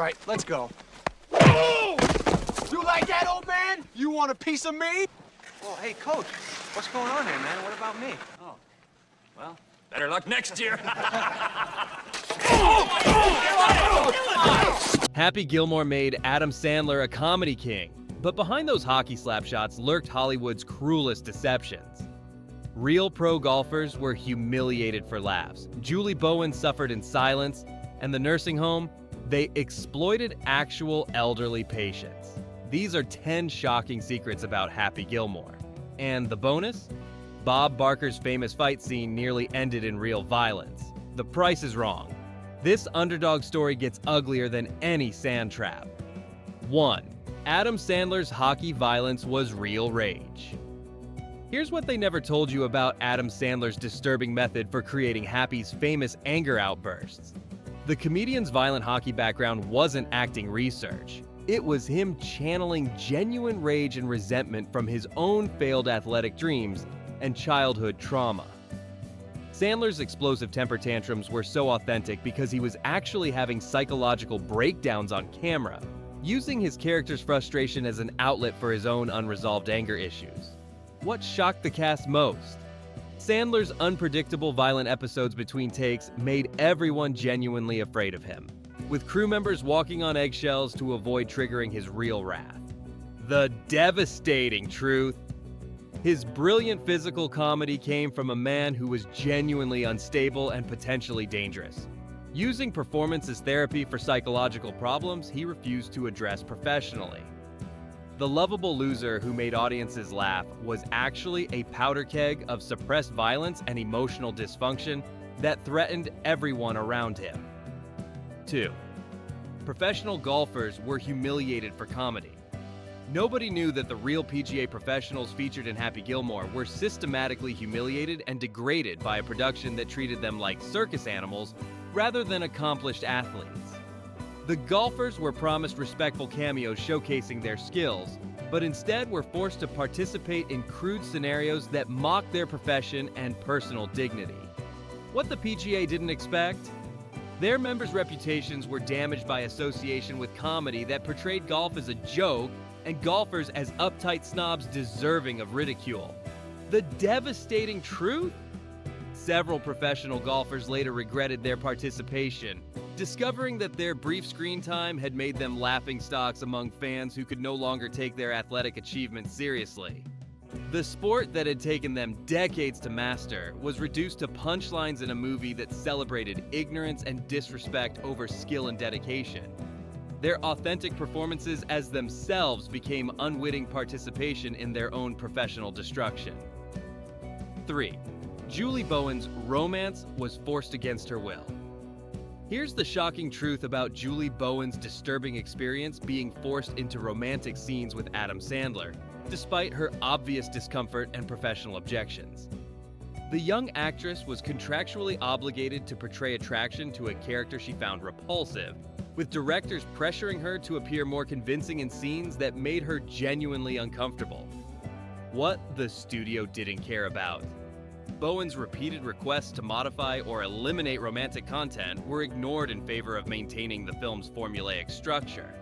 right, let's go. Oh! You like that, old man? You want a piece of me? Oh, hey, Coach, what's going on here, man? What about me? Oh, well, better luck next year. Happy Gilmore made Adam Sandler a comedy king, but behind those hockey slap shots lurked Hollywood's cruelest deceptions. Real pro golfers were humiliated for laughs. Julie Bowens suffered in silence, and the nursing home, they exploited actual elderly patients. These are 10 shocking secrets about Happy Gilmore. And the bonus? Bob Barker's famous fight scene nearly ended in real violence. The price is wrong. This underdog story gets uglier than any sand trap. 1. Adam Sandler's hockey violence was real rage. Here's what they never told you about Adam Sandler's disturbing method for creating Happy's famous anger outbursts. The comedian's violent hockey background wasn't acting research. It was him channeling genuine rage and resentment from his own failed athletic dreams and childhood trauma. Sandler's explosive temper tantrums were so authentic because he was actually having psychological breakdowns on camera, using his character's frustration as an outlet for his own unresolved anger issues. What shocked the cast most? Sandler's unpredictable violent episodes between takes made everyone genuinely afraid of him, with crew members walking on eggshells to avoid triggering his real wrath. The devastating truth. His brilliant physical comedy came from a man who was genuinely unstable and potentially dangerous. Using performance as therapy for psychological problems he refused to address professionally. The lovable loser who made audiences laugh was actually a powder keg of suppressed violence and emotional dysfunction that threatened everyone around him. 2. Professional golfers were humiliated for comedy. Nobody knew that the real PGA professionals featured in Happy Gilmore were systematically humiliated and degraded by a production that treated them like circus animals rather than accomplished athletes. The golfers were promised respectful cameos showcasing their skills, but instead were forced to participate in crude scenarios that mocked their profession and personal dignity. What the PGA didn't expect? Their members' reputations were damaged by association with comedy that portrayed golf as a joke and golfers as uptight snobs deserving of ridicule. The devastating truth? Several professional golfers later regretted their participation, discovering that their brief screen time had made them laughingstocks among fans who could no longer take their athletic achievements seriously. The sport that had taken them decades to master was reduced to punchlines in a movie that celebrated ignorance and disrespect over skill and dedication. Their authentic performances as themselves became unwitting participation in their own professional destruction. 3. Julie Bowen's romance was forced against her will. Here's the shocking truth about Julie Bowen's disturbing experience being forced into romantic scenes with Adam Sandler, despite her obvious discomfort and professional objections. The young actress was contractually obligated to portray attraction to a character she found repulsive, with directors pressuring her to appear more convincing in scenes that made her genuinely uncomfortable. What the studio didn't care about. Bowen's repeated requests to modify or eliminate romantic content were ignored in favor of maintaining the film's formulaic structure.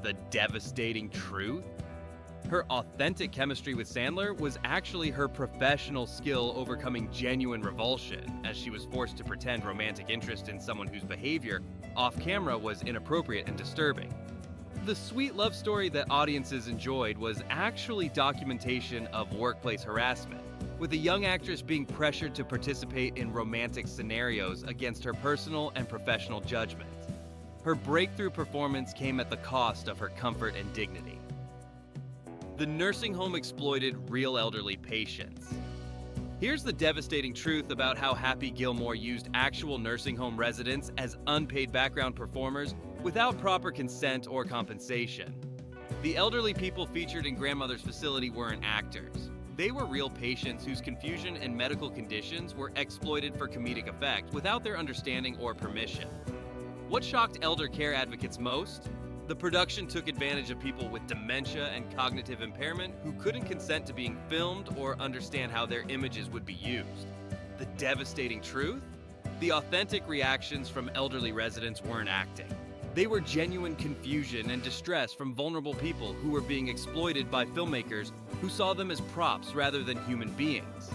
The devastating truth? Her authentic chemistry with Sandler was actually her professional skill overcoming genuine revulsion, as she was forced to pretend romantic interest in someone whose behavior off-camera was inappropriate and disturbing. The sweet love story that audiences enjoyed was actually documentation of workplace harassment, with a young actress being pressured to participate in romantic scenarios against her personal and professional judgment. Her breakthrough performance came at the cost of her comfort and dignity. The nursing home exploited real elderly patients. Here's the devastating truth about how Happy Gilmore used actual nursing home residents as unpaid background performers without proper consent or compensation. The elderly people featured in Grandmother's facility weren't actors. They were real patients whose confusion and medical conditions were exploited for comedic effect without their understanding or permission. What shocked elder care advocates most? The production took advantage of people with dementia and cognitive impairment who couldn't consent to being filmed or understand how their images would be used. The devastating truth? The authentic reactions from elderly residents weren't acting. They were genuine confusion and distress from vulnerable people who were being exploited by filmmakers who saw them as props rather than human beings.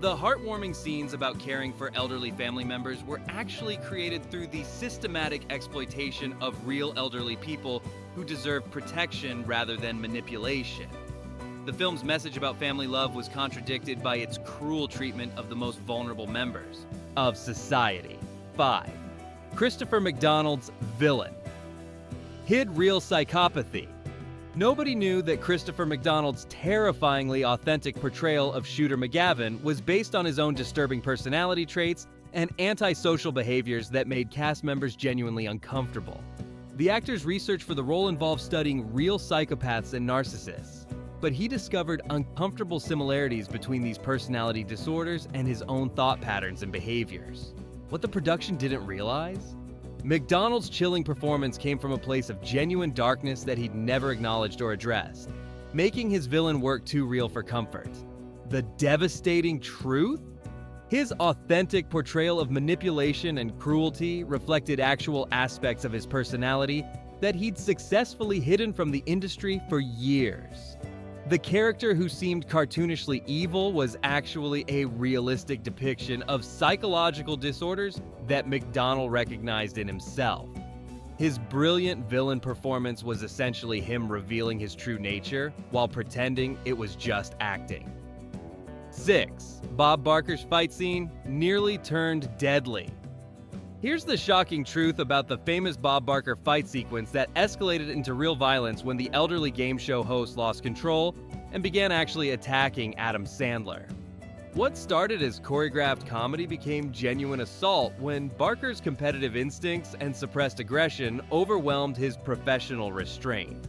The heartwarming scenes about caring for elderly family members were actually created through the systematic exploitation of real elderly people who deserved protection rather than manipulation. The film's message about family love was contradicted by its cruel treatment of the most vulnerable members of society. 5. Christopher McDonald's villain. Hid real psychopathy. Nobody knew that Christopher McDonald's terrifyingly authentic portrayal of Shooter McGavin was based on his own disturbing personality traits and antisocial behaviors that made cast members genuinely uncomfortable. The actor's research for the role involved studying real psychopaths and narcissists, but he discovered uncomfortable similarities between these personality disorders and his own thought patterns and behaviors. What the production didn't realize? McDonald's chilling performance came from a place of genuine darkness that he'd never acknowledged or addressed, making his villain work too real for comfort. The devastating truth? His authentic portrayal of manipulation and cruelty reflected actual aspects of his personality that he'd successfully hidden from the industry for years. The character who seemed cartoonishly evil was actually a realistic depiction of psychological disorders that McDonald recognized in himself. His brilliant villain performance was essentially him revealing his true nature while pretending it was just acting. 6. Bob Barker's fight scene nearly turned deadly. Here's the shocking truth about the famous Bob Barker fight sequence that escalated into real violence when the elderly game show host lost control and began actually attacking Adam Sandler. What started as choreographed comedy became genuine assault when Barker's competitive instincts and suppressed aggression overwhelmed his professional restraint.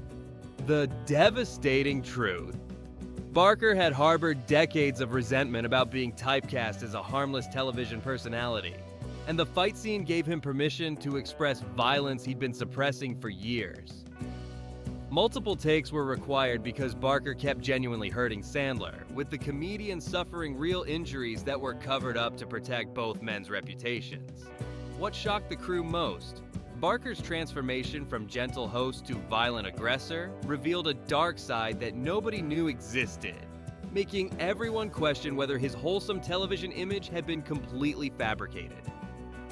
The devastating truth. Barker had harbored decades of resentment about being typecast as a harmless television personality, and the fight scene gave him permission to express violence he'd been suppressing for years. Multiple takes were required because Barker kept genuinely hurting Sandler, with the comedian suffering real injuries that were covered up to protect both men's reputations. What shocked the crew most? Barker's transformation from gentle host to violent aggressor revealed a dark side that nobody knew existed, making everyone question whether his wholesome television image had been completely fabricated.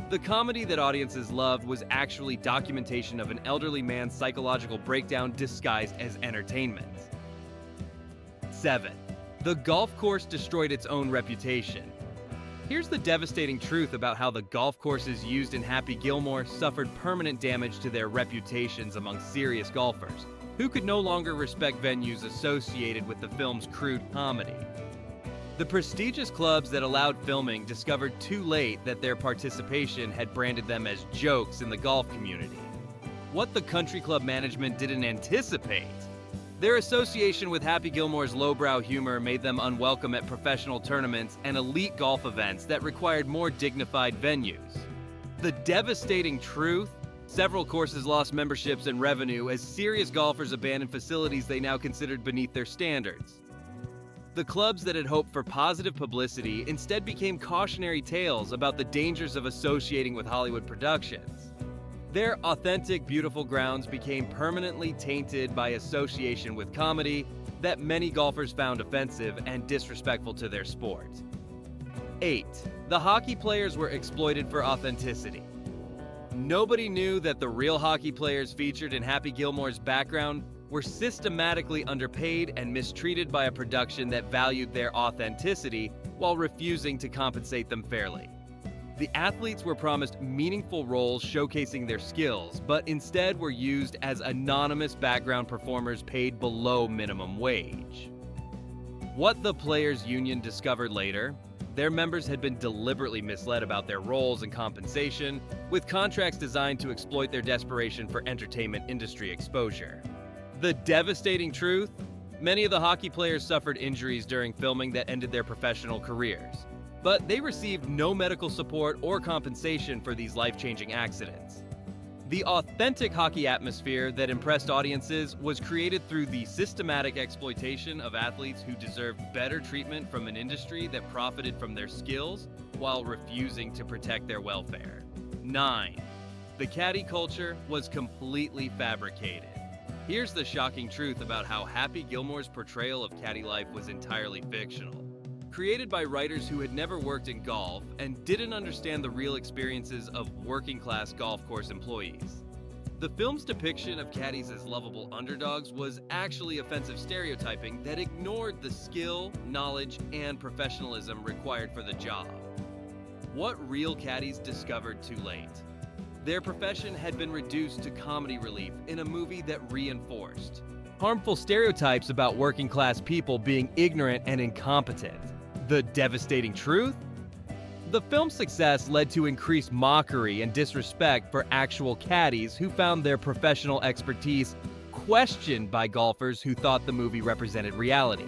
The comedy that audiences loved was actually documentation of an elderly man's psychological breakdown disguised as entertainment. 7. The golf course destroyed its own reputation. Here's the devastating truth about how the golf courses used in Happy Gilmore suffered permanent damage to their reputations among serious golfers, who could no longer respect venues associated with the film's crude comedy. The prestigious clubs that allowed filming discovered too late that their participation had branded them as jokes in the golf community. What the country club management didn't anticipate. Their association with Happy Gilmore's lowbrow humor made them unwelcome at professional tournaments and elite golf events that required more dignified venues. The devastating truth? Several courses lost memberships and revenue as serious golfers abandoned facilities they now considered beneath their standards. The clubs that had hoped for positive publicity instead became cautionary tales about the dangers of associating with Hollywood productions. Their authentic, beautiful grounds became permanently tainted by association with comedy that many golfers found offensive and disrespectful to their sport. 8. The hockey players were exploited for authenticity. Nobody knew that the real hockey players featured in Happy Gilmore's background were systematically underpaid and mistreated by a production that valued their authenticity while refusing to compensate them fairly. The athletes were promised meaningful roles showcasing their skills, but instead were used as anonymous background performers paid below minimum wage. What the players' union discovered later, their members had been deliberately misled about their roles and compensation, with contracts designed to exploit their desperation for entertainment industry exposure. The devastating truth? Many of the hockey players suffered injuries during filming that ended their professional careers, but they received no medical support or compensation for these life-changing accidents. The authentic hockey atmosphere that impressed audiences was created through the systematic exploitation of athletes who deserved better treatment from an industry that profited from their skills while refusing to protect their welfare. 9. The caddy culture was completely fabricated. Here's the shocking truth about how Happy Gilmore's portrayal of caddy life was entirely fictional. Created by writers who had never worked in golf and didn't understand the real experiences of working-class golf course employees. The film's depiction of caddies as lovable underdogs was actually offensive stereotyping that ignored the skill, knowledge, and professionalism required for the job. What real caddies discovered too late? Their profession had been reduced to comedy relief in a movie that reinforced harmful stereotypes about working-class people being ignorant and incompetent. The devastating truth? The film's success led to increased mockery and disrespect for actual caddies who found their professional expertise questioned by golfers who thought the movie represented reality.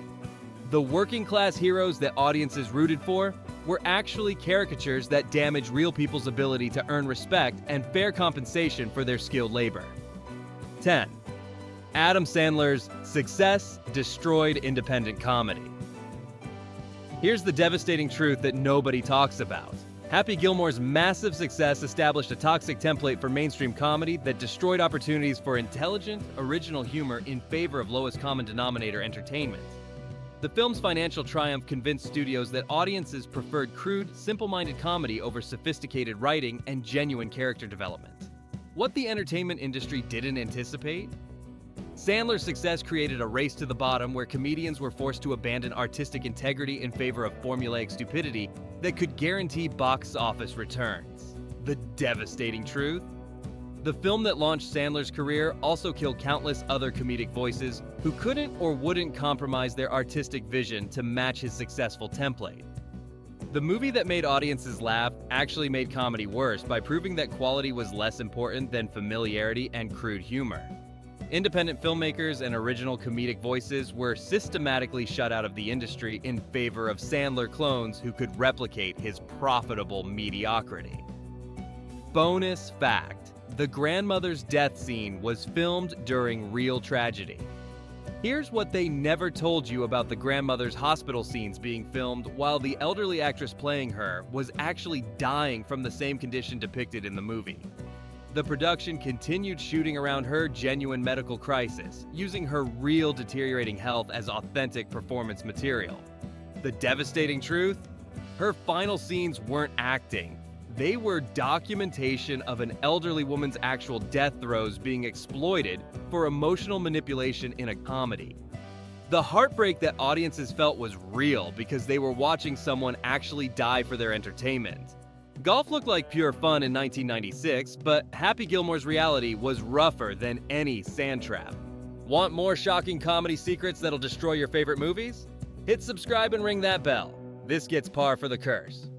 The working-class heroes that audiences rooted for were actually caricatures that damaged real people's ability to earn respect and fair compensation for their skilled labor. 10. Adam Sandler's success destroyed independent comedy. Here's the devastating truth that nobody talks about. Happy Gilmore's massive success established a toxic template for mainstream comedy that destroyed opportunities for intelligent, original humor in favor of lowest common denominator entertainment. The film's financial triumph convinced studios that audiences preferred crude, simple-minded comedy over sophisticated writing and genuine character development. What the entertainment industry didn't anticipate? Sandler's success created a race to the bottom where comedians were forced to abandon artistic integrity in favor of formulaic stupidity that could guarantee box office returns. The devastating truth? The film that launched Sandler's career also killed countless other comedic voices who couldn't or wouldn't compromise their artistic vision to match his successful template. The movie that made audiences laugh actually made comedy worse by proving that quality was less important than familiarity and crude humor. Independent filmmakers and original comedic voices were systematically shut out of the industry in favor of Sandler clones who could replicate his profitable mediocrity. Bonus fact: the grandmother's death scene was filmed during real tragedy. Here's what they never told you about the grandmother's hospital scenes being filmed while the elderly actress playing her was actually dying from the same condition depicted in the movie. The production continued shooting around her genuine medical crisis, using her real deteriorating health as authentic performance material. The devastating truth? Her final scenes weren't acting. They were documentation of an elderly woman's actual death throes being exploited for emotional manipulation in a comedy. The heartbreak that audiences felt was real because they were watching someone actually die for their entertainment. Golf looked like pure fun in 1996, but Happy Gilmore's reality was rougher than any sand trap. Want more shocking comedy secrets that'll destroy your favorite movies? Hit subscribe and ring that bell. This gets par for the curse.